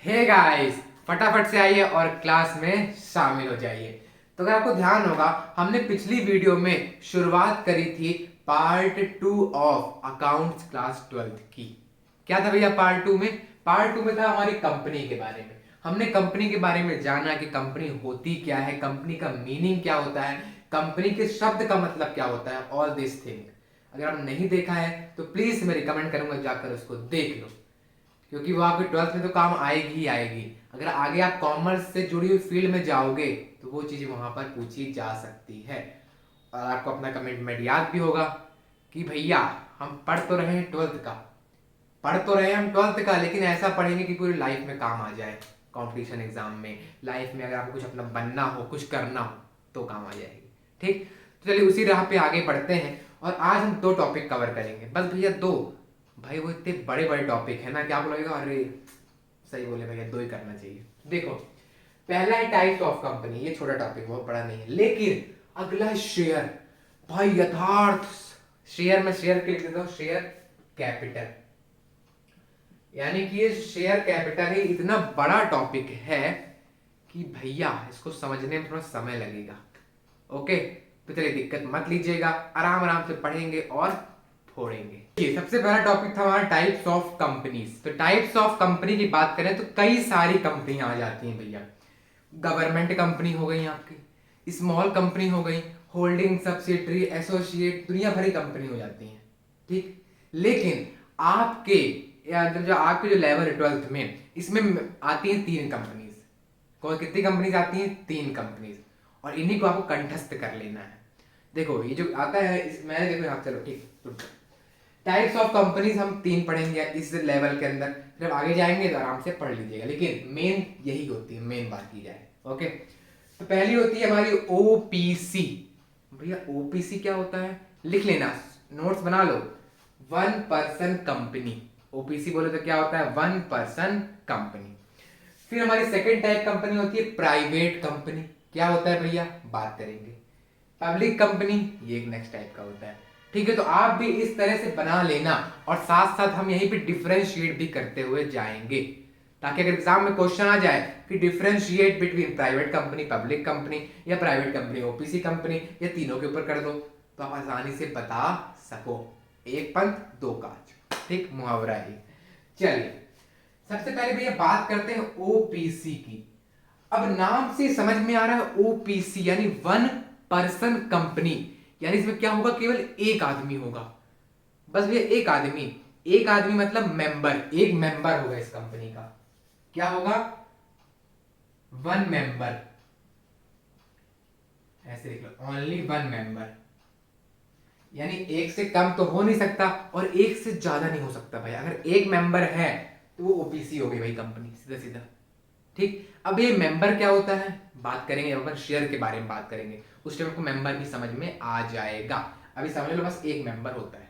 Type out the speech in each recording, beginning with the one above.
Hey guys, फटाफट से आइए और क्लास में शामिल हो जाइए। तो अगर आपको ध्यान होगा, हमने पिछली वीडियो में शुरुआत करी थी part 2 of accounts class 12th की। क्या था भैया पार्ट 2 में था हमारी कंपनी के बारे में। हमने कंपनी के बारे में जाना कि कंपनी होती क्या है, कंपनी का मीनिंग क्या होता है, कंपनी के शब्द का मतलब क्या होता है, ऑल दिस थिंग। अगर आपने नहीं देखा है तो प्लीज मैं रिकमेंड करूंगा जाकर उसको देख लो, क्योंकि वो आपके 12th में तो काम आएगी ही आएगी। अगर आगे आप कॉमर्स से जुड़ी हुई फील्ड में जाओगे तो वो चीज़ वहां पर पूछी जा सकती है। और आपको अपना कमिटमेंट याद भी होगा कि भैया हम पढ़ तो रहे हैं 12th का, लेकिन ऐसा पढ़ेंगे कि पूरी लाइफ में काम आ जाए। कॉम्पिटिशन एग्जाम में, लाइफ में अगर आपको कुछ अपना बनना हो, कुछ करना हो तो काम आ जाएगी। ठीक, तो चलिए उसी राह पे आगे बढ़ते हैं। और आज हम 2 टॉपिक कवर करेंगे, बस भैया 2। भाई वो इतने बड़े बड़े टॉपिक है ना कि आपको लगेगा अरे सही बोले भैया 2 ही करना चाहिए। देखो, पहला है टाइप्स ऑफ कंपनी, ये छोटा टॉपिक बहुत बड़ा नहीं है, लेकिन अगला है शेयर। भाई यथार्थ शेयर, में शेयर के लिख देता हूं शेयर कैपिटल, यानी कि ये शेयर कैपिटल ही इतना बड़ा टॉपिक है कि भैया इसको समझने में थोड़ा समय लगेगा। ओके, तो चलिए दिक्कत मत लीजिएगा, आराम आराम से पढ़ेंगे और फोड़ेंगे। ये सबसे पहला टॉपिक था हमारा टाइप्स ऑफ कंपनीज। तो टाइप्स ऑफ कंपनी की बात करें तो कई सारी कंपनियां आ जाती हैं भैया। गवर्नमेंट कंपनी हो गई आपकी, स्मॉल कंपनी हो गई, होल्डिंग सब्सिडरी एसोसिएट, दुनिया भरी कंपनी हो जाती हैं। ठीक, लेकिन आपके जो आपके जो लेवल है 12th में, इसमें आती हैं 3 कंपनीज। कौन कितनी कंपनीज आती हैं? 3 कंपनीज, और इन्हीं को आपको कंठस्थ कर लेना है। देखो ये जो आता है मैंने देखो यहाँ, चलो ठीक, टाइप्स ऑफ कंपनीज हम 3 पढ़ेंगे इस लेवल के अंदर। जब आगे जाएंगे तो आराम से पढ़ लीजिएगा, लेकिन मेन यही होती है, मेन बात की जाए। ओके, तो पहली होती है हमारी ओपीसी। भैया ओपीसी क्या होता है? लिख लेना, नोट्स बना लो। 1 पर्सन कंपनी। ओपीसी बोले तो क्या होता है? 1 पर्सन कंपनी। फिर हमारी सेकेंड टाइप कंपनी होती है प्राइवेट कंपनी। क्या होता है भैया? बात करेंगे। पब्लिक कंपनी, ये एक नेक्स्ट टाइप का होता है। ठीक है, तो आप भी इस तरह से बना लेना, और साथ साथ हम यहीं पे डिफरेंशिएट भी करते हुए जाएंगे, ताकि अगर एग्जाम में क्वेश्चन आ जाए कि differentiate between private company, public company, या प्राइवेट कंपनी ओपीसी कंपनी, या तीनों के ऊपर कर दो, तो आप आसानी से बता सको। एक पंथ दो काज, ठीक, मुहावरा है। चलिए सबसे पहले भैया बात करते हैं ओपीसी की। अब नाम से समझ में आ रहा है ओपीसी यानी 1 पर्सन कंपनी, यानी इसमें क्या होगा? केवल एक आदमी होगा, बस भैया एक आदमी। एक आदमी मतलब मेंबर, एक मेंबर होगा इस कंपनी का। क्या होगा? 1 मेंबर, ऐसे लिख लो, ओनली 1 मेंबर। यानी एक से कम तो हो नहीं सकता और एक से ज्यादा नहीं हो सकता भाई। अगर एक मेंबर है तो वो ओपीसी हो गई भाई कंपनी, सीधा सीधा। ठीक, अब ये मेंबर क्या होता है बात करेंगे, अपन शेयर के बारे में बात करेंगे, उस टाइम आपको मेंबर भी समझ में आ जाएगा। अभी समझ लो बस एक मेंबर होता है।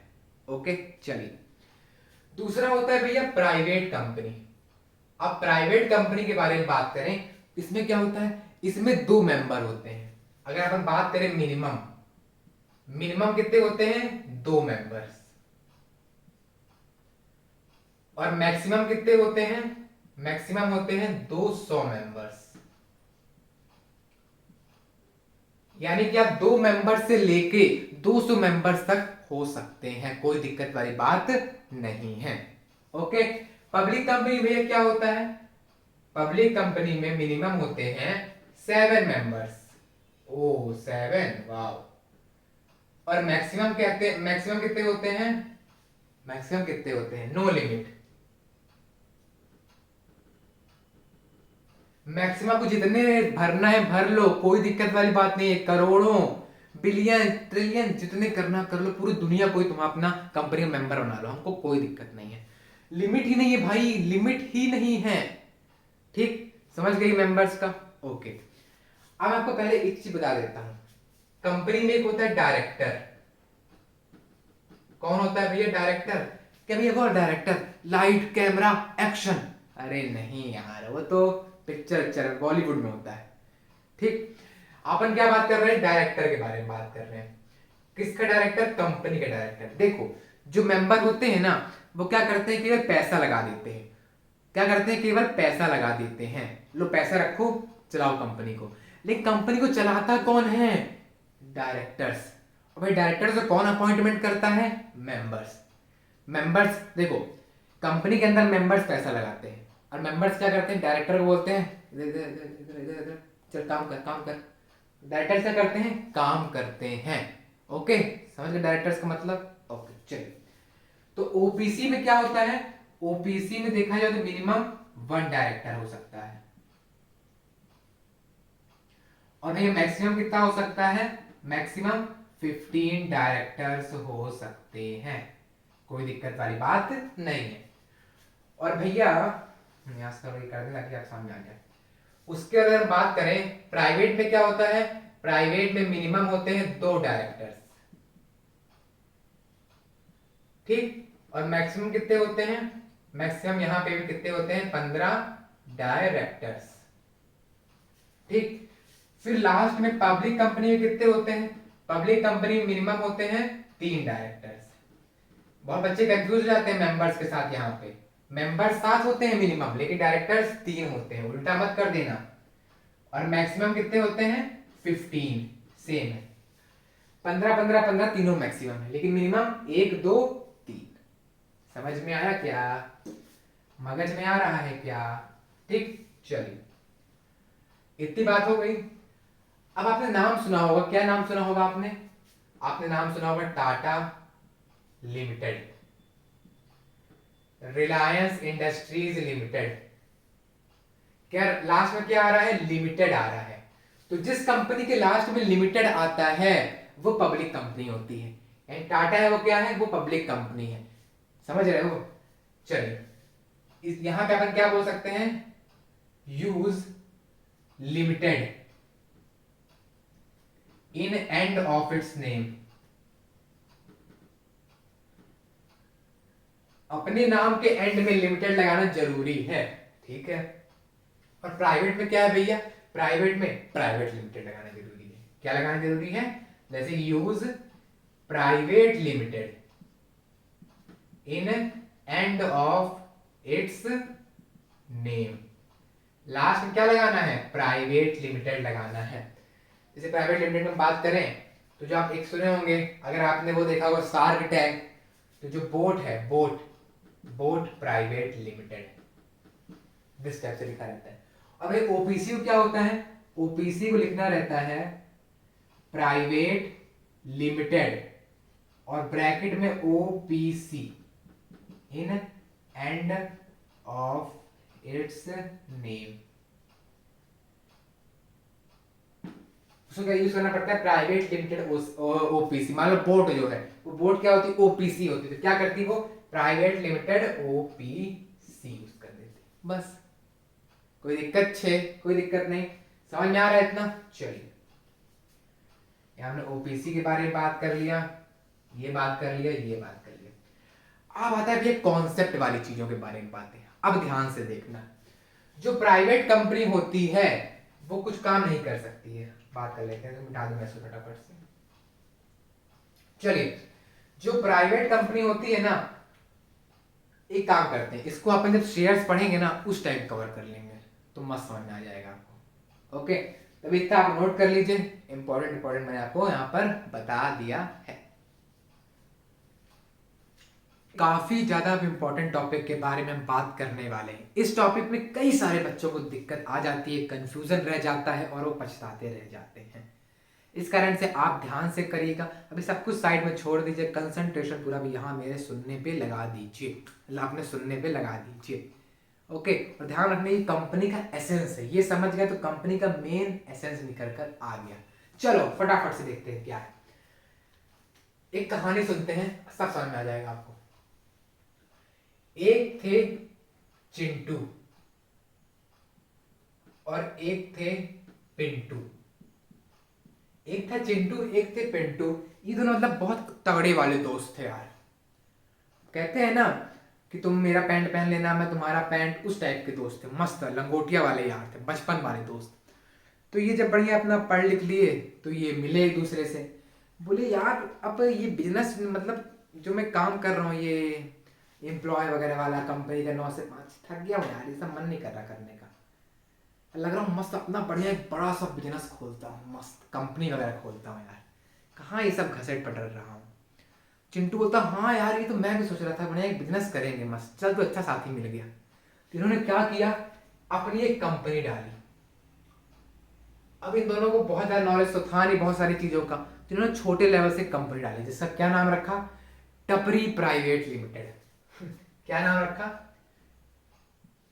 ओके, चलिए दूसरा होता है भैया प्राइवेट कंपनी। अब प्राइवेट कंपनी के बारे में बात करें, इसमें क्या होता है? इसमें 2 मेंबर होते हैं। अगर अपन बात करें मिनिमम, मिनिमम कितने होते हैं? 2 मेंबर्स। और मैक्सिमम कितने होते हैं? मैक्सिमम होते हैं 200 मेंबर्स। यानी कि आप 2 मेंबर से लेके 200 मेंबर्स तक हो सकते हैं, कोई दिक्कत वाली बात नहीं है। ओके, पब्लिक कंपनी में क्या होता है? पब्लिक कंपनी में मिनिमम होते हैं 7 मेंबर्स। ओ 7, वाह। और मैक्सिमम कहते हैं, मैक्सिमम कितने होते हैं? मैक्सिमम कितने होते हैं? No limit. मैक्सिमम को जितने भरना है भर लो, कोई दिक्कत वाली बात नहीं है। करोड़ों, बिलियन, ट्रिलियन जितने करना कर लो, पूरी दुनिया कोई तुम अपना कंपनी का मेंबर बना लो, हमको कोई दिक्कत नहीं है। लिमिट ही नहीं है भाई, लिमिट ही नहीं है। ठीक, समझ गई मेंबर्स का? ओके, अब आपको पहले एक चीज बता देता हूं। कंपनी में एक होता है डायरेक्टर। कौन होता है भैया? डायरेक्टर। क्या भैया वो डायरेक्टर लाइट कैमरा एक्शन? अरे नहीं यार, वो तो पिक्चर बॉलीवुड में होता है। ठीक, अपन क्या बात कर रहे हैं? डायरेक्टर के बारे में बात कर रहे हैं। किसका डायरेक्टर? कंपनी का डायरेक्टर। देखो जो मेंबर होते हैं ना, वो क्या करते हैं कि पैसा लगा देते हैं। क्या करते हैं, केवल पैसा लगा देते हैं, लो पैसा रखो चलाओ कंपनी को। लेकिन कंपनी को चलाता कौन है, डायरेक्टर्स। और भाई डायरेक्टर्स को कौन अपॉइंटमेंट करता है, मेंबर्स। मेंबर्स देखो, कंपनी के अंदर मेंबर्स पैसा लगाते हैं और मेंबर्स क्या करते हैं, डायरेक्टर को बोलते हैं इधर इधर इधर इधर इधर चल काम कर काम कर। डायरेक्टर्स क्या करते हैं, काम करते हैं। ओके, समझ गए डायरेक्टर्स का मतलब। ओके चलिए, तो ओपीसी में क्या होता है, ओपीसी में देखा जाए तो मिनिमम 1 डायरेक्टर हो सकता है और भैया मैक्सिमम कितना हो सकता है, मैक्सिमम 15 डायरेक्टर्स हो सकते हैं, कोई दिक्कत वाली बात नहीं है। और भैया यहां से कर दें ताकि आप सामने आ जाए। उसके अगर बात करें प्राइवेट में क्या होता है, प्राइवेट में मिनिमम होते हैं 2 डायरेक्टर्स, ठीक। और मैक्सिमम कितने होते हैं, मैक्सिमम यहां पे भी कितने होते हैं, 15 डायरेक्टर्स, ठीक। फिर लास्ट में पब्लिक कंपनी में कितने होते हैं, पब्लिक कंपनी में मिनिमम होते हैं 3 डायरेक्टर्स। बहुत बच्चे कंफ्यूज हो जाते हैं मेंबर्स के साथ, यहाँ पे मेंबर्स 7 होते हैं मिनिमम, लेकिन डायरेक्टर्स 3 होते हैं, उल्टा मत कर देना। और मैक्सिमम कितने होते हैं, 15, सेम है, 15 15 15 तीनों मैक्सिमम है, लेकिन मिनिमम 1 2 3। समझ में आया क्या, मगज में आ रहा है क्या, ठीक। चलिए इतनी बात हो गई। अब आपने नाम सुना होगा, क्या नाम सुना होगा आपने, आपने नाम सुना होगा Tata limited, Reliance industries limited. क्या लास्ट में क्या आ रहा है, लिमिटेड आ रहा है। तो जिस कंपनी के लास्ट में लिमिटेड आता है वो पब्लिक कंपनी होती है, यानी टाटा है वो क्या है, वो पब्लिक कंपनी है, समझ रहे हो। चलिए यहां पे अपन क्या बोल सकते हैं, use limited in end of its name, अपने नाम के एंड में लिमिटेड लगाना जरूरी है, ठीक है। और प्राइवेट में क्या है भैया, प्राइवेट में प्राइवेट लिमिटेड लगाना जरूरी है, क्या लगाना जरूरी है, जैसे use private limited in end of its name, last में क्या लगाना है, प्राइवेट लिमिटेड लगाना है। जैसे प्राइवेट लिमिटेड में बात करें तो जो आप एक सुने होंगे, अगर आपने वो देखा होगा शार्क टैंक, तो जो बोट है, boat boat private limited, this type से लिखा रहता है। अब ये ओपीसी को क्या होता है, ओपीसी को लिखना रहता है प्राइवेट लिमिटेड और ब्रैकेट में OPC in end of its name, उसको क्या यूज करना पड़ता है, प्राइवेट लिमिटेड ओपीसी। मान लो बोट जो है वो बोट क्या होती है, ओपीसी होती है, तो क्या करती है वो, प्राइवेट लिमिटेड ओपीसी यूज कर देती, बस। कोई दिक्कत छे, कोई दिक्कत नहीं, समझ में आ रहा है इतना। चलिए हमने ओपीसी के बारे में बात कर लिया, ये बात कर लिया, ये बात कर लिया। अब आता है भैया कॉन्सेप्ट वाली चीजों के बारे में बातें। अब ध्यान से देखना, जो प्राइवेट कंपनी होती है वो कुछ काम नहीं कर सकती है, बात कर लेते हैं, तो मिटा दूंगा इसको फटाफट से। चलिए जो प्राइवेट कंपनी होती है ना, एक काम करते हैं, इसको अपन जब शेयर्स पढ़ेंगे ना उस टाइम कवर कर लेंगे, तो मस्त समझ में आ जाएगा आपको। ओके, तब इतना आप नोट कर लीजिए, इंपॉर्टेंट मैंने आपको यहाँ पर बता दिया है। काफी ज्यादा इंपॉर्टेंट टॉपिक के बारे में हम बात करने वाले हैं। इस टॉपिक में कई सारे बच्चों को दिक्कत आ जाती है, कंफ्यूजन रह जाता है और वो पछताते रह जाते हैं। इस कारण से आप ध्यान से करिएगा, अभी सब कुछ साइड में छोड़ दीजिए, कंसंट्रेशन पूरा भी यहाँ मेरे सुनने पे लगा दीजिए, आपने सुनने पे लगा दीजिए। ओके, और ध्यान रखने की कंपनी का एसेंस है, ये समझ गए तो कंपनी का मेन एसेंस निकल कर आ गया। चलो फटाफट से देखते हैं क्या है, एक कहानी सुनते हैं, सब समझ में आ जाएगा आपको। एक थे चिंटू और एक थे पिंटू। एक था चिंटू, एक थे पिंटू, ये दोनों मतलब बहुत तगड़े वाले दोस्त थे यार। कहते हैं ना कि तुम मेरा पैंट पहन लेना, मैं तुम्हारा पैंट, उस टाइप के दोस्त थे, मस्त लंगोटिया वाले यार थे, बचपन वाले दोस्त। तो ये जब बढ़िया अपना पढ़ लिख लिए तो ये मिले एक दूसरे से, बोले यार अब ये बिजनेस मतलब जो मैं काम कर रहा हूँ, एम्प्लॉय वगैरह वाला कंपनी का 9 से 5, थक गया हूँ यार, ये सब मन नहीं कर रहा करने का। लग रहा हूँ मस्त अपना बढ़िया एक बड़ा सा बिजनेस खोलता हूँ, मस्त कंपनी वगैरह खोलता हूँ यार। कहाँ ये सब घसेट पटर रहा हूँ। चिंटू बोलता हाँ यार ये तो मैं भी सोच रहा था, बढ़िया एक बिजनेस करेंगे मस्त, चल तो अच्छा साथी मिल गया। तो इन्होंने क्या किया, अपनी एक कंपनी डाली। अब इन दोनों को बहुत ज़्यादा नॉलेज तो था नहीं बहुत सारी चीज़ों का, तो इन्होंने छोटे लेवल से कंपनी डाली जिसका क्या नाम रखा, टपरी प्राइवेट लिमिटेड। क्या नाम रखा,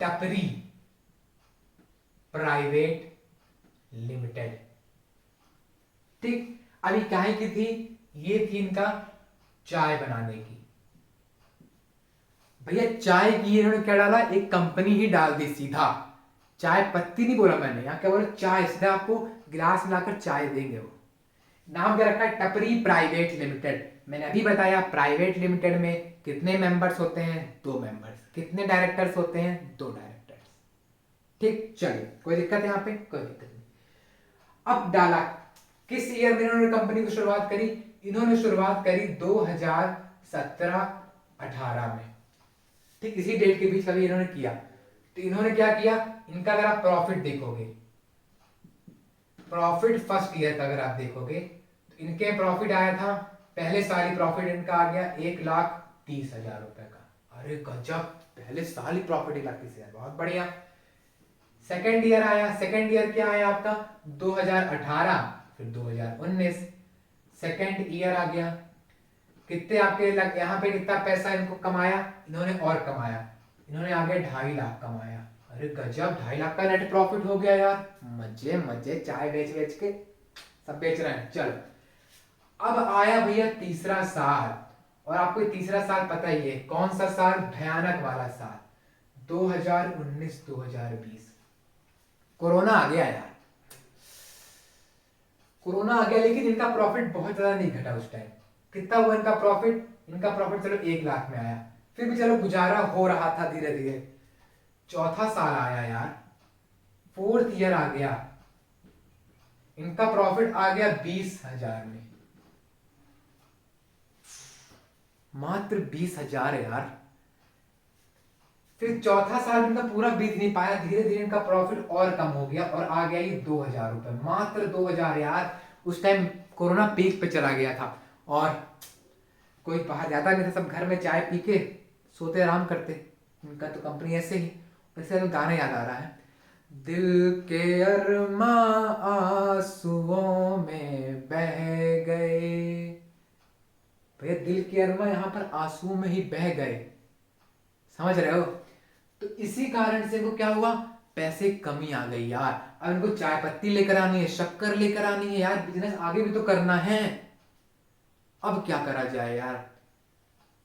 टपरी प्राइवेट लिमिटेड। ठीक, अभी काहे की थी, ये थी इनका चाय बनाने की। भैया चाय की इन्होंने क्या डाला, एक कंपनी ही डाल दी सीधा। चाय पत्ती नहीं बोला मैंने, यहाँ क्या बोला, चाय, सीधा आपको गिलास मिलाकर चाय देंगे वो। नाम क्या रखा है, टपरी प्राइवेट लिमिटेड। मैंने अभी बताया प्राइवेट लिमिटेड में कितने मेंबर्स होते हैं, 2 मेंबर्स। कितने डायरेक्टर्स होते हैं, 2 डायरेक्टर्स। ठीक, चलिए कोई दिक्कत है यहाँ पे, कोई दिक्कत नहीं। अब डाला, किस ईयर में इन्होंने कंपनी की शुरुआत करी, इन्होंने शुरुआत करी 2017-18 में। ठीक, इसी डेट के बीच अभी इन्होंने किया। तो इन्होंने क्या किया, इनका अगर आप प्रॉफिट देखोगे, प्रॉफिट फर्स्ट ईयर का अगर आप देखोगे तो इनके प्रॉफिट आया था, पहले साल ही प्रॉफिट इनका आ गया 1,30,000 रुपए का। अरे गजब, पहले साल ही प्रॉफिट 1,30,000, बहुत बढ़िया। सेकेंड ईयर आया, सेकेंड ईयर क्या आया आपका, 2018 फिर 2019, सेकेंड ईयर आ गया। कितने आपके लग, यहाँ पे कितना पैसा इनको कमाया इन्होंने, और कमाया इन्होंने आगे 2.5 लाख कमाया। अरे गजब, 2.5 लाख का नेट प्रॉफिट हो गया यार, मजे मजे, चाय बेच बेच के सब बेच रहे हैं। चलो अब आया भैया तीसरा साल, और आपको तीसरा साल पता ही है कौन सा साल, भयानक वाला साल, 2019-2020। कोरोना आ गया यार, कोरोना आ गया, लेकिन इनका प्रॉफिट बहुत ज्यादा नहीं घटा उस टाइम। कितना हुआ इनका प्रॉफिट, इनका प्रॉफिट चलो 1 लाख में आया, फिर भी चलो गुजारा हो रहा था धीरे धीरे। चौथा साल आया यार, फोर्थ ईयर आ गया, इनका प्रॉफिट आ गया 20,000 में, मात्र 20,000 यार। फिर चौथा साल इनका पूरा बीत नहीं पाया, धीरे धीरे इनका प्रॉफिट और कम हो गया और आ गया ये 2,000 रुपए, मात्र 2,000 यार। उस टाइम कोरोना पीक पे चला गया था और कोई बाहर जाता नहीं था, सब घर में चाय पी के सोते आराम करते। इनका तो कंपनी ऐसे ही। वैसे तो गाना याद आ रहा है, दिल के अरमा आंसुओं में बह गए। भैया दिल के अरमा यहाँ पर आंसुओं में ही बह गए, समझ रहे हो। तो इसी कारण से इनको क्या हुआ, पैसे कमी आ गई यार। अब इनको चाय पत्ती लेकर आनी है, शक्कर लेकर आनी है यार, बिजनेस आगे भी तो करना है। अब क्या करा जाए यार।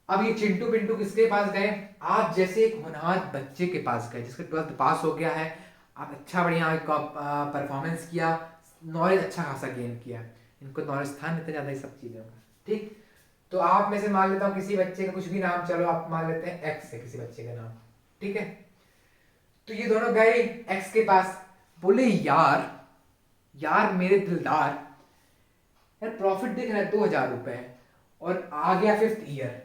अब ये चिंटू पिंटू किसके पास गए, आप जैसे एक होनहार बच्चे के पास गए जिसका 12th पास हो गया है, आप अच्छा बढ़िया परफॉर्मेंस किया, नॉलेज अच्छा खासा गेन किया। इनको नॉलेज था नहीं ज्यादा ये सब चीजों का। ठीक, तो आप में से मान लेता हूँ किसी बच्चे का कुछ भी नाम, चलो आप मान लेते हैं एक्स है किसी बच्चे का नाम, ठीक है। तो ये दोनों गए एक्स के पास, बोले यार यार मेरे दिलदार, यार प्रॉफिट दिख रहा है 2,000 रुपए और आ गया 5th ईयर,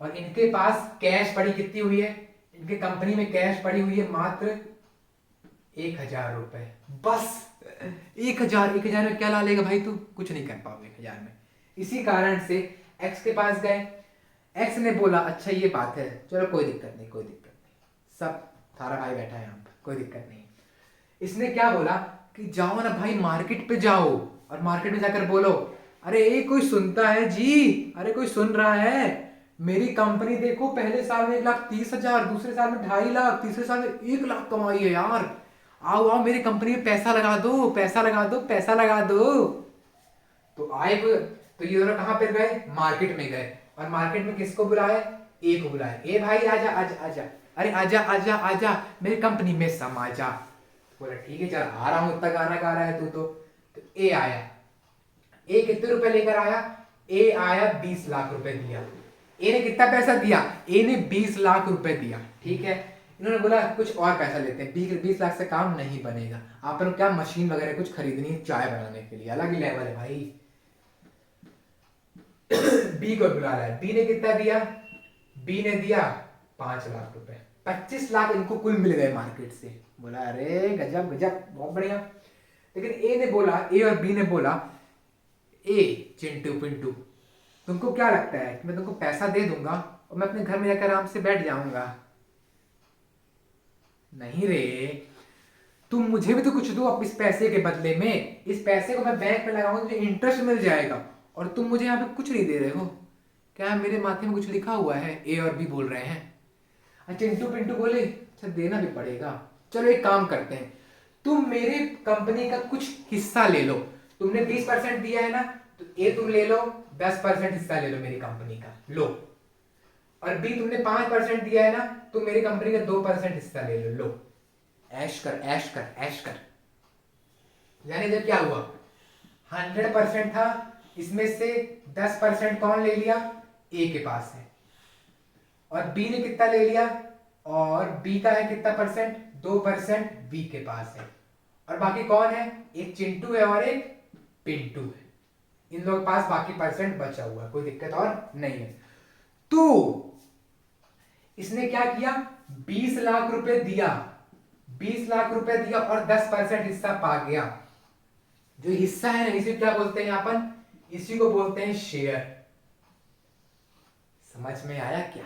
और इनके पास कैश पड़ी कितनी हुई है, इनके कंपनी में कैश पड़ी हुई है मात्र 1,000 रुपए, बस 1,000। 1,000 में क्या ला लेगा भाई तू, कुछ नहीं कर पाओगे 1,000 में। इसी कारण से एक्स के पास गए, एक्स ने बोला अच्छा ये बात है, चलो कोई दिक्कत नहीं, कोई दिक्कत नहीं, सब थारा भाई बैठा है यहाँ पर, कोई दिक्कत नहीं। इसने क्या बोला कि जाओ ना भाई मार्केट पे जाओ, और मार्केट में जाकर बोलो अरे ये कोई सुनता है जी, अरे कोई सुन रहा है, मेरी कंपनी देखो पहले साल में 1,30,000, दूसरे साल में 2.5 लाख, तीसरे साल में 1 लाख कमाई है यार, आओ आओ मेरी कंपनी में पैसा लगा दो, पैसा लगा दो, पैसा लगा दो। तो आए, तो ये दोनों कहां पे गए, मार्केट में गए, और मार्केट में किसको बुलाए, ए को बुलाए, ए भाई आजा आजा आजा, अरे आजा आजा आजा मेरी कंपनी में समा जा। बोला ठीक है चल आ रहा हूं, इतना गाना गा रहा है तू तो ए आया। ए कितने रुपए लेकर आया, ए आया 20 लाख रुपए दिया। ए ने कितना पैसा दिया, ए ने 20 लाख रुपए दिया, ठीक है। इन्होंने बोला कुछ और पैसा लेते हैं, 20 लाख से काम नहीं बनेगा, आप लोग क्या मशीन वगैरह कुछ खरीदनी है चाय बनाने के लिए, अलग ही लेवल है भाई। बी को बुला रहा है, बी ने कितना दिया, बी ने दिया 5 लाख रुपए, 25 लाख इनको कुल मिल गए मार्केट से। बोला अरे गजब गजब, बहुत बढ़िया। लेकिन ए ने बोला, ए और बी ने बोला, ए चिंटू पिंटू, तुमको क्या लगता है कि मैं तुमको पैसा दे दूंगा और मैं अपने घर में जाकर आराम से बैठ जाऊंगा? नहीं रे, तुम मुझे भी तो कुछ दो अब इस पैसे के बदले में। इस पैसे को मैं बैंक में लगाऊंगा, मुझे इंटरेस्ट मिल जाएगा, और तुम मुझे यहाँ पे कुछ नहीं दे रहे हो। क्या मेरे माथे में कुछ लिखा हुआ है? ए और बी बोल रहे हैं। चिंटू पिंटू बोले अच्छा देना भी पड़ेगा, चलो एक काम करते हैं, तुम मेरे कंपनी का कुछ हिस्सा ले लो। तुमने 20% दिया है ना, तो ए तुम ले लो 10% हिस्सा ले लो मेरी कंपनी का, लो। और बी तुमने 5% दिया है ना, तो मेरी कंपनी का 2% हिस्सा ले लो, लो। ऐश कर ऐश कर ऐश कर। यानी जब क्या हुआ, 100% था, इसमें से 10% कौन ले लिया? ए के पास है। और बी ने कितना ले लिया? और बी का है कितना परसेंट? 2% बी के पास है। और बाकी कौन है? एक चिंटू है और एक पिंटू है। इन लोगों के पास बाकी परसेंट बचा हुआ है, कोई दिक्कत और नहीं है। तो इसने क्या किया, 20 लाख रुपए दिया, 20 लाख रुपए दिया और 10% हिस्सा पा गया। जो हिस्सा है इसे क्या बोलते हैं अपन? इसी को बोलते हैं शेयर। समझ में आया क्या?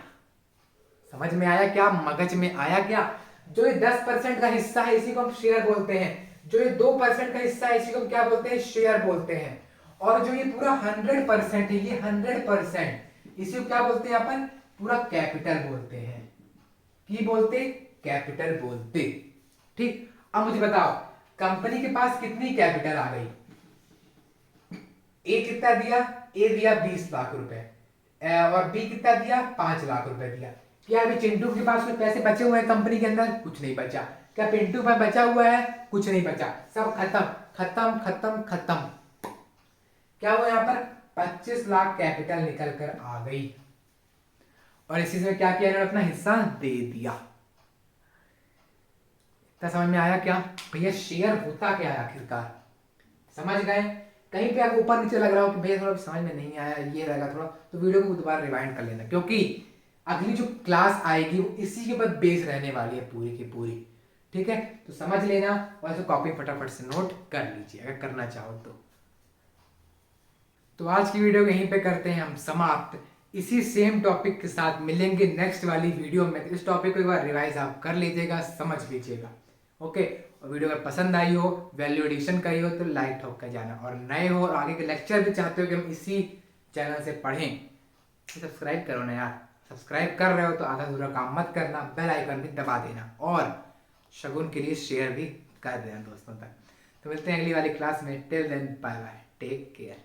समझ में आया क्या? मगज में आया क्या? जो ये 10% का हिस्सा है इसी को हम शेयर बोलते हैं। जो ये 2% का हिस्सा है इसी को हम क्या बोलते हैं? शेयर बोलते हैं। और जो ये पूरा 100% है, ये 100% इसी को क्या बोलते हैं अपन? पूरा कैपिटल बोलते हैं। की बोलते? कैपिटल बोलते। ठीक, अब मुझे बताओ कंपनी के पास कितनी कैपिटल आ गई? ए कितना दिया? ए दिया 20 लाख रुपए, और बी कितना दिया? 5 लाख रुपए दिया। क्या अभी चिंटू के पास कुछ पैसे बचे हुए हैं कंपनी के अंदर? कुछ नहीं बचा। क्या पिंटू पे बचा हुआ है? कुछ नहीं बचा, सब खत्म खत्म खत्म खत्म। क्या हुआ यहाँ पर? 25 लाख कैपिटल निकल कर आ गई, और इसी से क्या किया इन्होंने? अपना हिस्सा दे दिया। इतना समझ में आया क्या भैया? शेयर होता क्या है आखिरकार, समझ गए? कहीं पे आपको ऊपर नीचे लग रहा हो कि भैया थोड़ा समझ में नहीं आया, ये रहेगा थोड़ा, तो वीडियो को दोबारा रिवाइंड कर लेना, क्योंकि अगली जो क्लास आएगी वो इसी के ऊपर बेस रहने वाली है पूरी की पूरी। ठीक है, तो समझ लेना और ऐसे कॉपी फटाफट से नोट कर लीजिए अगर करना चाहो तो आज की वीडियो को यहीं पे करते हैं हम समाप्त। इसी सेम टॉपिक के साथ मिलेंगे नेक्स्ट वाली वीडियो में। इस टॉपिक को एक बार रिवाइज आप कर लीजिएगा, समझ लीजिएगा। ओके, और वीडियो अगर पसंद आई हो, वैल्यू एडिशन का ही हो, तो लाइक ठोक कर जाना, और नए हो और आगे के लेक्चर भी चाहते हो कि हम इसी चैनल से पढ़ें तो सब्सक्राइब करो ना यार। सब्सक्राइब कर रहे हो तो आधा अधूरा काम मत करना, बेल आइकन भी दबा देना, और शगुन के लिए शेयर भी कर देना दोस्तों तक। तो मिलते हैं अगली वाली क्लास में। Till then bye bye, take care.